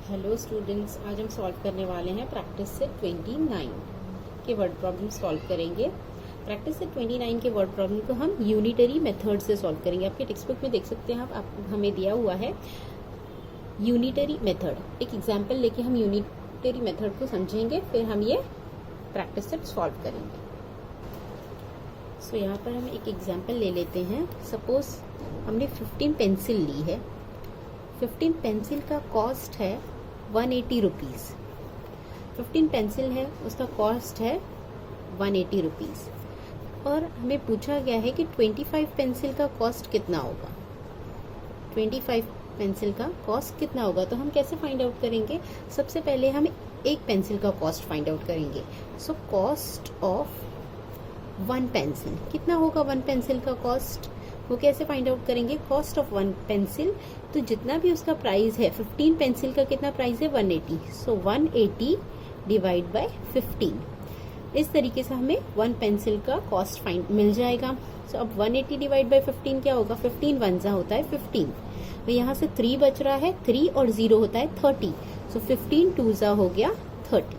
Hello students, आज हम solve करने वाले हैं प्रैक्टिस सेट 29 के वर्ड प्रॉब्लम सॉल्व करेंगे। प्रैक्टिस सेट 29 के वर्ड प्रॉब्लम को हम यूनिटरी मेथड से सॉल्व करेंगे। आपके टेक्स्ट बुक में देख सकते हैं आप हमें दिया हुआ है यूनिटरी मेथड। एक एग्जाम्पल लेके हम यूनिटरी मेथड को समझेंगे, फिर हम ये प्रैक्टिस सेट सॉल्व करेंगे। सो यहाँ पर हम एक एग्जाम्पल ले लेते हैं। सपोज हमने 15 पेंसिल ली है। 15 पेंसिल का कॉस्ट है 180 रुपीज़। 15 पेंसिल है, उसका कॉस्ट है 180 रुपीज़। और हमें पूछा गया है कि 25 पेंसिल का कॉस्ट कितना होगा। 25 पेंसिल का कॉस्ट कितना होगा, तो हम कैसे फाइंड आउट करेंगे। सबसे पहले हम एक पेंसिल का कॉस्ट फाइंड आउट करेंगे। सो कॉस्ट ऑफ 1 पेंसिल कितना होगा। 1 पेंसिल का कॉस्ट वो कैसे फाइंड आउट करेंगे। कॉस्ट ऑफ 1 पेंसिल, तो जितना भी उसका प्राइस है, 15 पेंसिल का कितना प्राइस है 180। सो 180 डिवाइड बाय 15। इस तरीके से हमें 1 पेंसिल का कॉस्ट फाइंड मिल जाएगा। सो अब 180 डिवाइड बाय 15 क्या होगा। 15 1 होता है 15, तो यहाँ से 3 बच रहा है। 3 और 0 होता है 30। सो 15 2 हो गया 30।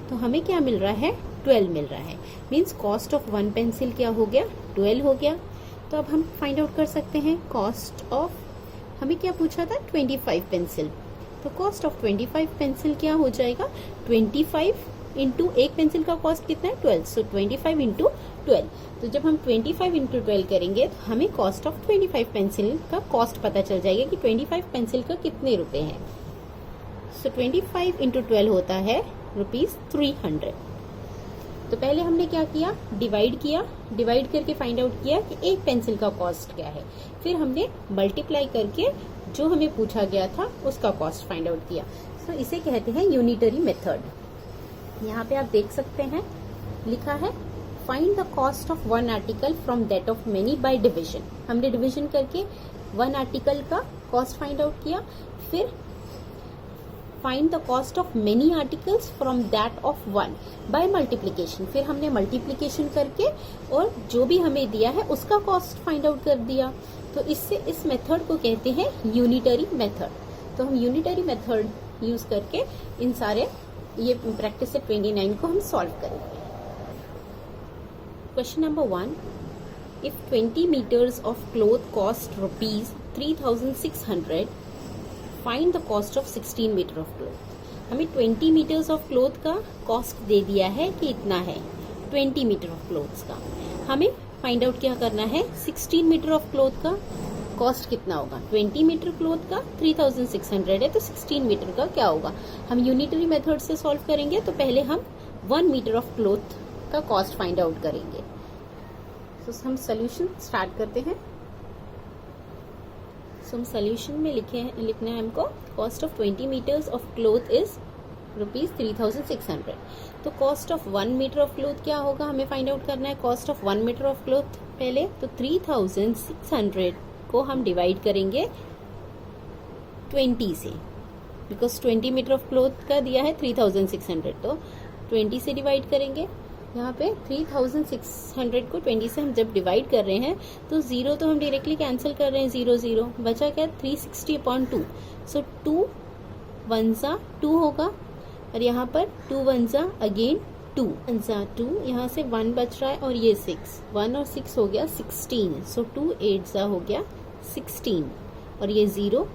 तो हमें क्या मिल रहा है 12 मिल रहा है। मीन्स कॉस्ट ऑफ 1 पेंसिल क्या हो गया 12 हो गया। तो अब हम फाइंड आउट कर सकते हैं कॉस्ट ऑफ, हमें क्या पूछा था 25 पेंसिल। तो कॉस्ट ऑफ 25 पेंसिल क्या हो जाएगा 25 इंटू एक पेंसिल का कॉस्ट कितना है 12। सो 25 इंटू 12। तो जब हम 25 इंटू 12 करेंगे तो हमें कॉस्ट ऑफ 25 पेंसिल का कॉस्ट पता चल जाएगा कि 25 पेंसिल का कितने रुपए हैं। सो 25 इंटू 12 होता है ₹300। तो पहले हमने क्या किया, डिवाइड किया। डिवाइड करके फाइंड आउट किया कि एक पेंसिल का कॉस्ट क्या है। फिर हमने मल्टीप्लाई करके जो हमें पूछा गया था उसका कॉस्ट फाइंड आउट किया। तो इसे कहते हैं यूनिटरी मेथड। यहाँ पे आप देख सकते हैं लिखा है find the cost of 1 article from that of many by division. हमने डिविजन करके 1 आर्टिकल का कॉस्ट फाइंड आउट किया। फिर find the cost of many articles from that of 1 by multiplication. फिर हमने मल्टीप्लीकेशन करके और जो भी हमें दिया है उसका कॉस्ट फाइंड आउट कर दिया। तो इससे इस मेथड को कहते हैं यूनिटरी मेथड। तो हम यूनिटरी मेथड यूज करके इन सारे ये प्रैक्टिस सेट 29 को हम सॉल्व करेंगे। Question number 1, if 20 metres of cloth cost ₹3600, find the cost of 16 metre of cloth. हमें 20 मीटर्स ऑफ क्लॉथ का कॉस्ट दे दिया है कि इतना है 20 मीटर ऑफ क्लॉथ्स का। हमें फाइंड आउट क्या करना है 16 मीटर ऑफ क्लॉथ का कॉस्ट कितना होगा। 20 मीटर क्लॉथ का 3600 है, तो 16 मीटर का क्या होगा। हम यूनिटरी मेथड से सॉल्व करेंगे। तो पहले हम 1 मीटर ऑफ क्लॉथ का कॉस्ट फाइंड आउट करेंगे। तो हम सोल्यूशन स्टार्ट करते हैं। हम सोल्यूशन में लिखना है हमको cost of 20 metres of cloth is ₹3600। तो cost of 1 metre of cloth क्या होगा, हमें फाइंड आउट करना है cost of 1 metre of cloth पहले। तो 3600 को हम डिवाइड करेंगे 20 से, बिकॉज 20 मीटर ऑफ क्लॉथ का दिया है 3600, तो 20 से डिवाइड करेंगे। यहाँ पे 3600 को 20 से हम जब डिवाइड कर रहे हैं तो 0 तो हम डायरेक्टली कैंसिल कर रहे हैं, 0 0 बचा क्या 360/2। सो 2 1 2 होगा, और यहाँ पर 2 1 अगेन 2 1 2, यहाँ से 1 बच रहा है और ये 6, 1 और 6 हो गया 16। सो 2 8 हो गया 16, और ये 0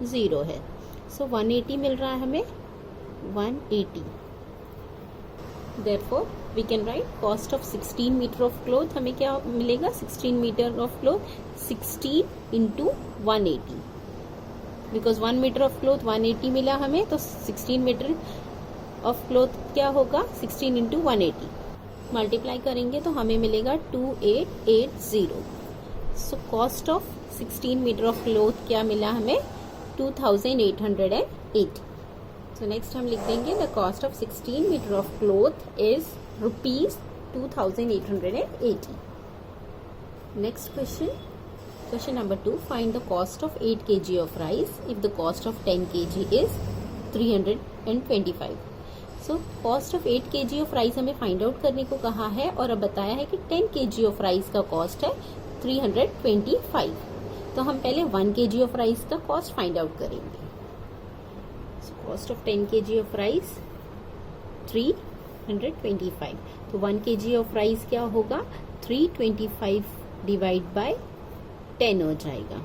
0 है। सो 180 मिल रहा है हमें 180। Therefore, we can write cost of 16 meter of cloth हमें क्या मिलेगा 16 meter of cloth 16 into 180, because 1 meter of cloth 180 मिला हमें, तो 16 meter of cloth क्या होगा 16 into 180 मल्टीप्लाई करेंगे तो हमें मिलेगा 2880। सो cost of 16 meter of cloth क्या मिला हमें 2880। तो नेक्स्ट हम लिख देंगे the cost of 16 metre of cloth is ₹2880। Next question number 2, find the cost of 8 kg of rice if the cost of 10 kg is 325। So cost of 8 kg of rice हमें find out करने को कहा है, और अब बताया है कि 10 kg ऑफ राइस का कॉस्ट है 325। तो हम पहले 1 kg ऑफ राइस का कॉस्ट फाइंड आउट करेंगे। So cost of 10 kg of rice 325. तो 1 kg of rice क्या होगा, 325 डिवाइड बाय 10 हो जाएगा।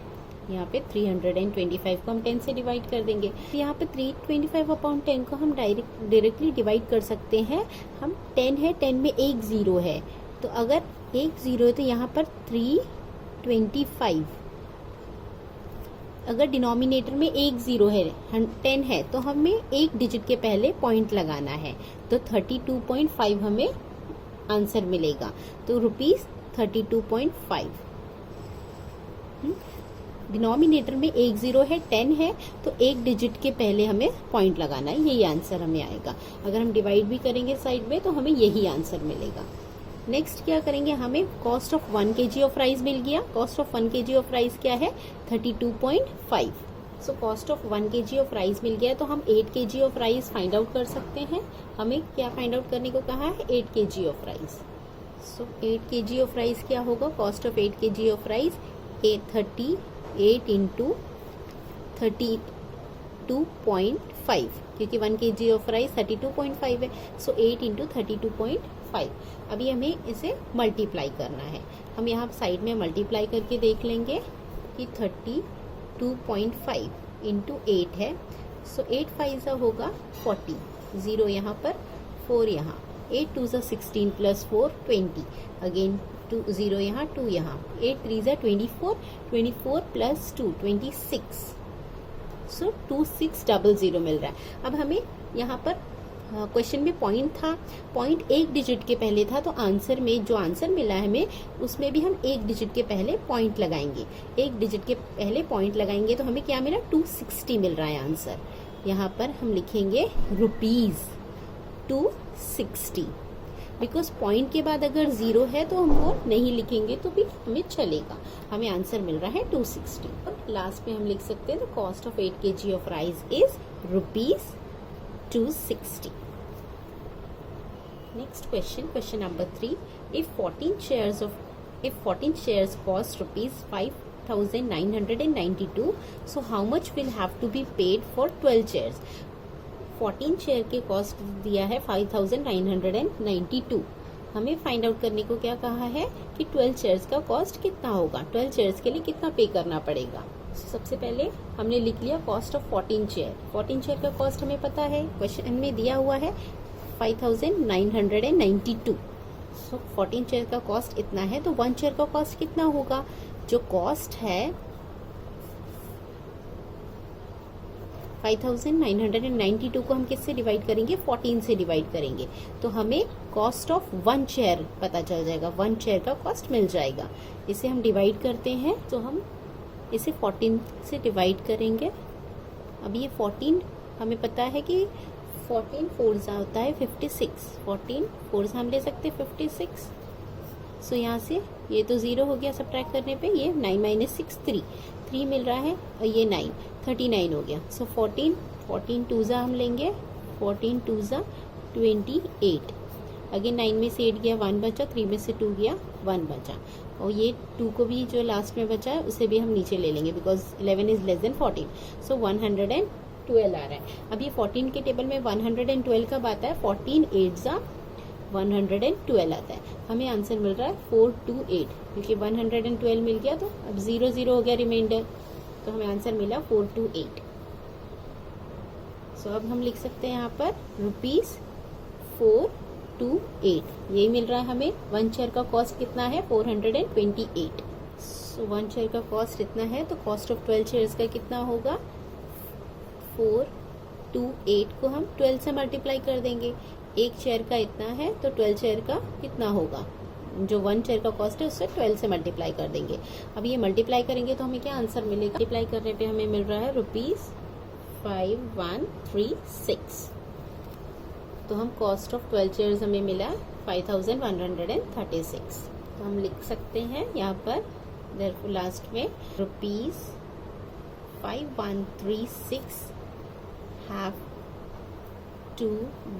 यहाँ पे 325 को हम 10 से डिवाइड कर देंगे। यहाँ पे 325 अपॉन 10 को हम डायरेक्टली डिवाइड कर सकते हैं। हम 10 है, 10 में एक जीरो है, तो अगर एक जीरो है तो यहाँ पर 325, अगर डिनोमिनेटर में एक जीरो है, 10 है, तो हमें एक डिजिट के पहले पॉइंट लगाना है, तो 32.5 हमें आंसर मिलेगा। तो ₹32.5। डिनोमिनेटर में एक जीरो है, 10 है, तो एक डिजिट के पहले हमें पॉइंट लगाना है, यही आंसर हमें आएगा। अगर हम डिवाइड भी करेंगे साइड में तो हमें यही आंसर मिलेगा। नेक्स्ट क्या करेंगे, हमें cost of 1 kg of rice मिल गया। Cost of 1 kg of rice क्या है, 32.5। So cost of 1 kg of rice मिल गया, तो हम 8 kg of rice find out कर सकते हैं। हमें क्या फाइंड आउट करने को कहा है, 8 kg of rice. So 8 kg of rice क्या होगा, cost of 8 kg of rice 38 into 32.5, क्योंकि 1 kg ऑफ राइस 32.5 है। सो 8 इंटू 32.5। अभी हमें इसे मल्टीप्लाई करना है। हम यहाँ साइड में मल्टीप्लाई करके देख लेंगे कि 32.5 इंटू 8 है। सो 8 5 होगा 40, 0 यहाँ पर, 4 यहाँ, 8 2 16 प्लस 4 20, अगेन 0 यहाँ, 2 यहाँ, 8 3 24, 24 प्लस 2 26। सो 2600 मिल रहा है। अब हमें यहाँ पर क्वेश्चन में पॉइंट था, पॉइंट एक डिजिट के पहले था, तो आंसर में जो आंसर मिला है हमें, उसमें भी हम एक डिजिट के पहले पॉइंट लगाएंगे। एक डिजिट के पहले पॉइंट लगाएंगे तो हमें क्या मिला, 260 मिल रहा है आंसर। यहाँ पर हम लिखेंगे ₹260, बिकॉज पॉइंट के बाद अगर जीरो है तो हम वो नहीं लिखेंगे तो भी हमें चलेगा। हमें आंसर मिल रहा है 260। और लास्ट में हम लिख सकते हैं, the cost of 8 kg of rice is ₹260। Next question, question number 3. If 14 shares cost ₹5,992, so how much will have to be paid for 12 shares? 14 share के कॉस्ट दिया है 5,992। हमें फाइंड आउट करने को क्या कहा है कि 12 शेयर्स का कॉस्ट कितना होगा, 12 शेयर्स के लिए कितना पे करना पड़ेगा। सबसे पहले हमने लिख लिया कॉस्ट ऑफ 14 शेयर। 14 शेयर का कॉस्ट हमें पता है, क्वेश्चन में दिया हुआ है 5,992। सो 14 शेयर का कॉस्ट इतना है, तो 1 शेयर का कॉस्ट कितना होगा, जो कॉस्ट है 5,992 को हम किससे डिवाइड करेंगे, 14 से डिवाइड करेंगे, तो हमें कॉस्ट ऑफ 1 शेयर पता चल जाएगा, 1 शेयर का कॉस्ट मिल जाएगा। इसे हम डिवाइड करते हैं, तो हम इसे 14 से डिवाइड करेंगे। अब ये 14 हमें पता है कि 14 4 होता है 56, 14 4 हम ले सकते हैं 56। सो यहाँ से ये तो 0 हो गया सब्ट्रैक्ट करने पे, ये 9 - 6 3 मिल रहा है, और ये 9 39 हो गया। सो 14 2 हम लेंगे, 14 2 28, अगेन 9 में से 8 गया 1 बचा, 3 में से 2 गया 1 बचा, और ये 2 को भी जो लास्ट में बचा है उसे भी हम नीचे ले लेंगे, बिकॉज 11 इज लेस देन 14। सो 112 आ रहा है। अब ये 14 के टेबल में 112 कब आता है, 14 8 112 आता है। हमें आंसर मिल रहा है 428, क्योंकि 112 मिल गया, तो अब 0 0 हो गया रिमाइंडर, तो हमें आंसर मिला 428। सो अब हम लिख सकते हैं यहाँ पर ₹428, यही मिल रहा है हमें। 1 शेयर का कॉस्ट कितना है, 428। सो 1 शेयर का कॉस्ट इतना है, तो कॉस्ट ऑफ 12 शेयर्स का कितना होगा, 428 को हम 12 से मल्टीप्लाई कर देंगे। एक शेयर का इतना है, तो 12 शेयर का कितना होगा, जो 1 शेयर का कॉस्ट है उससे 12 से मल्टीप्लाई कर देंगे। अब ये मल्टीप्लाई करेंगे तो हमें क्या आंसर मिलेगा, मल्टीप्लाई करने पे हमें मिल रहा है ₹5136। तो हम कॉस्ट ऑफ 12 शेयर्स हमें मिला 5136। तो हम लिख सकते हैं यहाँ पर देयरफॉर लास्ट में ₹5136 have to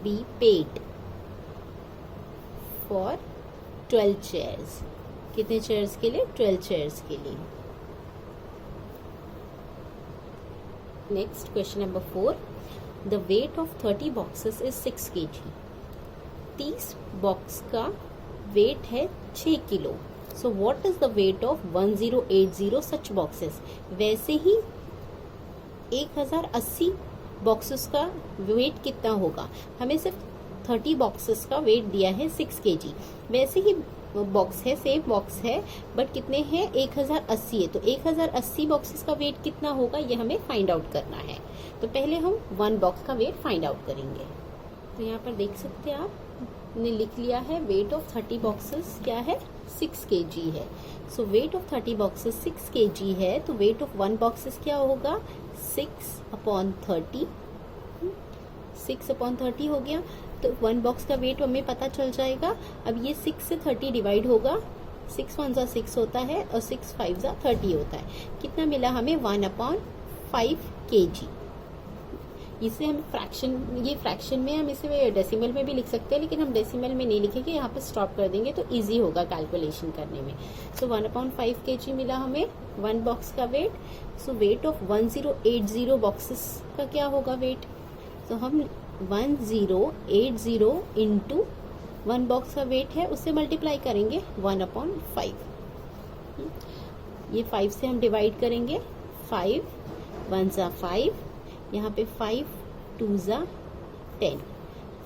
be paid for 12 shares. कितने शेयर्स के लिए, 12 शेयर्स के लिए। Next question number 4, the weight of 30 boxes is 6 kg. 30 box का वेट है 6 kilo. So what is the weight of 1080 such boxes. वैसे ही 1080 बॉक्सेस का वेट कितना होगा. हमें सिर्फ 30 बॉक्सेस का वेट दिया है 6 kg. वैसे ही बॉक्स है, सेम बॉक्स है, बट कितने हैं 1080 है. तो 1080 बॉक्सेस का वेट कितना होगा ये हमें फाइंड आउट करना है. तो पहले हम 1 बॉक्स का वेट फाइंड आउट करेंगे. तो यहाँ पर देख सकते हैं आप ने लिख लिया है वेट ऑफ 30 बॉक्सेस क्या है 6 kg है. सो वेट ऑफ 30 बॉक्सेस 6 kg है. तो वेट ऑफ 1 बॉक्सेस क्या होगा 6/30. 6/30 हो गया. तो 1 बॉक्स का वेट हमें पता चल जाएगा. अब ये 6 से 30 डिवाइड होगा. 6 1 जा 6 होता है और 6 5 जा 30 होता है. कितना मिला हमें 1/5 kg. इसे हम फ्रैक्शन में हम इसे डेसिमल में भी लिख सकते हैं, लेकिन हम डेसिमल में नहीं लिखेंगे, यहाँ पे स्टॉप कर देंगे तो इजी होगा कैलकुलेशन करने में. सो 1/5 kg मिला हमें 1 बॉक्स का weight. So weight of 1080 boxes का क्या होगा वेट. तो हम 1080 इंटू 1 बॉक्स का वेट है उससे मल्टीप्लाई करेंगे 1/5. ये 5 से हम डिवाइड करेंगे. 5 1 जा 5, यहाँ पे 5 2 जा 10,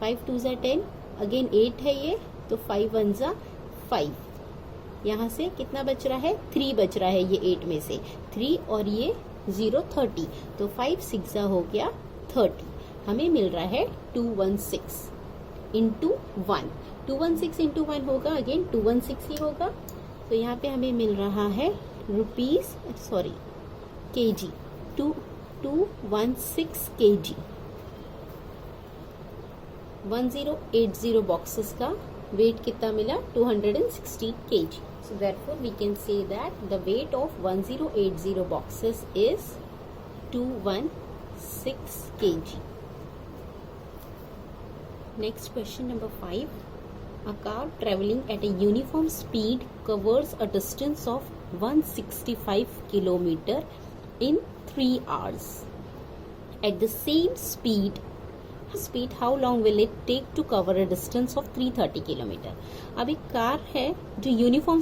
5 2 जा 10, अगेन 8 है ये, तो 5 1 जा 5. यहाँ से कितना बच रहा है 3 बच रहा है ये 8 में से 3 और ये 0 30. तो 5 6 जा हो गया 30. हमें मिल रहा है 216 इंटू 1. 216 इंटू 1 होगा अगेन 216 ही होगा. तो यहाँ पे हमें मिल रहा है kg. 216 kg. 1080 बॉक्सेस का वेट कितना मिला 260 kg. So therefore we can say that the weight of 1080 boxes is 216 kg. Next question number 5. A car traveling at a uniform speed covers a distance of 165 km in 3 hours. At the same speed, how long will it take to cover a distance of 330 km? अब एक car है जो uniform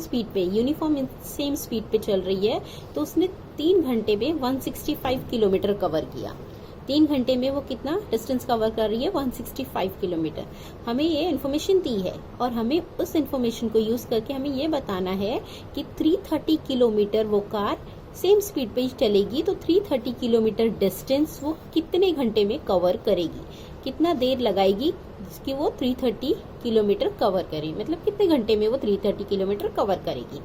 same speed पे चल रही है, तो उसने 3 घंटे में 165 किलोमीटर कवर किया. 3 घंटे में वो कितना डिस्टेंस कवर कर रही है 165 किलोमीटर. हमें ये इन्फॉर्मेशन दी है और हमें उस इन्फॉर्मेशन को यूज करके हमें ये बताना है कि 330 किलोमीटर वो कार सेम स्पीड पे चलेगी, तो 330 किलोमीटर डिस्टेंस वो कितने घंटे में कवर करेगी, कितना देर लगाएगी कि वो 330 किलोमीटर कवर करे, मतलब कितने घंटे में वो 330 किलोमीटर कवर करेगी.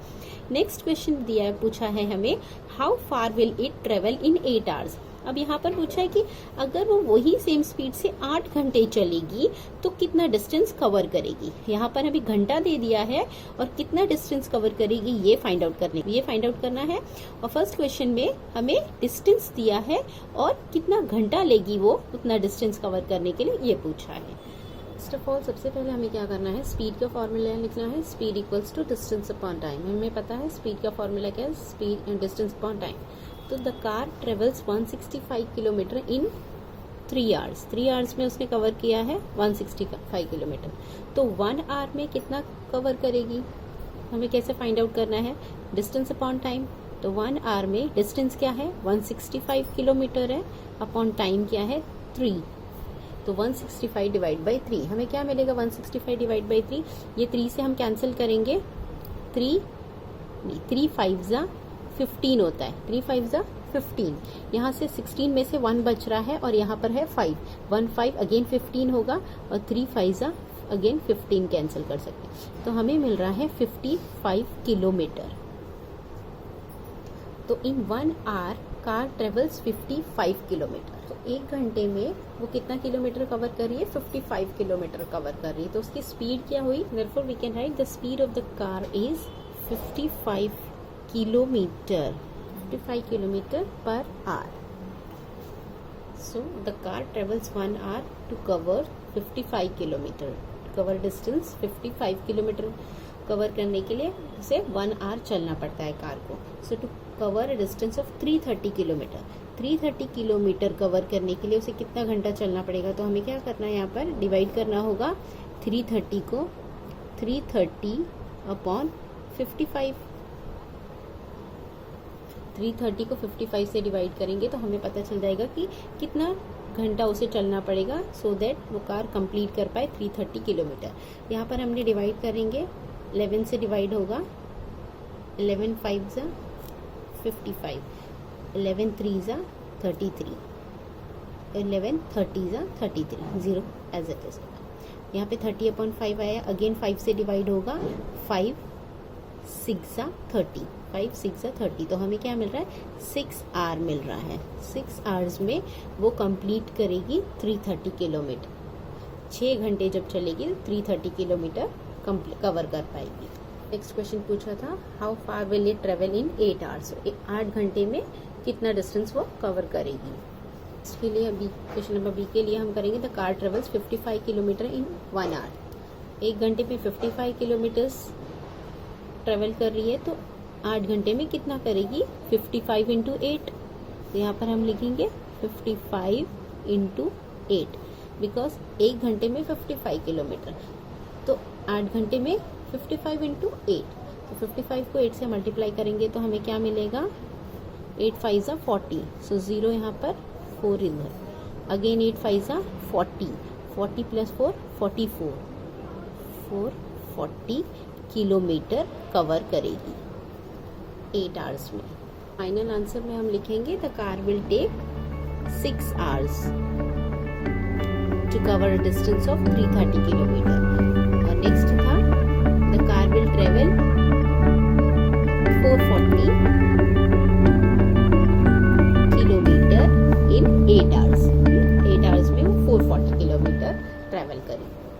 नेक्स्ट क्वेश्चन दिया है, पूछा है हमें how far will it travel in 8 hours. अब यहाँ पर पूछा है कि अगर वो वही सेम स्पीड से 8 घंटे चलेगी तो कितना डिस्टेंस कवर करेगी. यहाँ पर अभी घंटा दे दिया है और कितना डिस्टेंस कवर करेगी ये फाइंड आउट करना है. और फर्स्ट क्वेश्चन में हमें डिस्टेंस दिया है और कितना घंटा लेगी वो उतना डिस्टेंस कवर करने के लिए ये पूछा है. फर्स्ट ऑफ ऑल सबसे पहले हमें क्या करना है, स्पीड का फॉर्मूला लिखना है. Speed equals to distance upon time. हमें पता है स्पीड का फॉर्मूला क्या है, speed and distance upon time. तो the car travels 165 kilometre in 3 hours. 3 hours में उसने कवर किया है 165 किलोमीटर. तो 1 आवर में कितना कवर करेगी हमें कैसे फाइंड आउट करना है, डिस्टेंस अपॉन टाइम. तो 1 आवर में डिस्टेंस क्या है 165 किलोमीटर है, अपॉन टाइम क्या है 3. तो 165 डिवाइड बाई 3 हमें क्या मिलेगा 165 डिवाइड बाई 3. ये 3 से हम कैंसिल करेंगे. 3 5 जा 15 होता है. 3 5 जा 15. यहाँ से 16 में से 1 बच रहा है और यहाँ पर है 5. 1 5 अगेन 15 होगा और 3 5 जा अगेन 15 कैंसिल कर सकते हैं. तो हमें मिल रहा है 55 किलोमीटर. तो इन 1 आवर कार ट्रेवल्स 55 किलोमीटर. तो 1 घंटे में वो कितना किलोमीटर कवर कर रही है 55 किलोमीटर कवर कर रही है. तो उसकी स्पीड क्या हुई, therefore we can write the speed of the car is 55 kilometer per hour. So the car travels 1 hour to cover 55 kilometer. Cover distance 55 kilometre cover करने के लिए उसे 1 आवर चलना पड़ता है कार को. So to cover a distance of 330 kilometre. 330 kilometre cover करने के लिए उसे कितना घंटा चलना पड़ेगा, तो हमें क्या करना है, यहाँ पर डिवाइड करना होगा 330 को 330 अपॉन 55। 330 को 55 से डिवाइड करेंगे तो हमें पता चल जाएगा कि कितना घंटा उसे चलना पड़ेगा सो दैट वो कार कंप्लीट कर पाए 330 किलोमीटर। यहाँ पर हमने डिवाइड करेंगे, 11 से डिवाइड होगा, 11 5 ज़ा 55, 11 3 ज़ा 33, 11 30 ज़ा 33, 0 एज इट इज। यहाँ पे 30/5 आया, अगेन 5 से डिवाइड होगा, 5 6 ज़ा 30, 5 6 ज़ा 30, तो हमें क्या मिल रहा है, 6 आवर मिल रहा है। 6 आवर्स में वो कंप्लीट करेगी 330 किलोमीटर। 6 घंटे जब चलेगी 330 किलोमीटर कवर कर पाएगी। नेक्स्ट क्वेश्चन पूछा था, how far will it travel in 8 hours, 8 घंटे में कितना डिस्टेंस वो कवर करेगी। इसके लिए अभी क्वेश्चन नंबर बी के लिए हम करेंगे, the car travels 55 kilometre in 1 hour. 1 घंटे में 55 किलोमीटर्स ट्रेवल कर रही है तो 8 घंटे में कितना करेगी, 55 इंटू 8। तो यहाँ पर हम लिखेंगे 55 इंटू 8, बिकॉज 1 घंटे में 55 किलोमीटर, तो 8 घंटे में 55 इंटू 8। तो 55 को 8 से मल्टीप्लाई करेंगे तो हमें क्या मिलेगा, 8 5 ज़ा 40, सो 0 यहाँ पर, 4 इधर, अगेन 8 5 ज़ा 40, 40 प्लस 4 44, 440 किलोमीटर कवर करेगी 8 आवर्स में। फाइनल आंसर में हम लिखेंगे, the car will take 6 hours to cover a distance of 330 kilometre. और नेक्स्ट था, the car will travel 440 kilometre in 8 hours. 8 hours में वो 440 किलोमीटर ट्रेवल करेगी।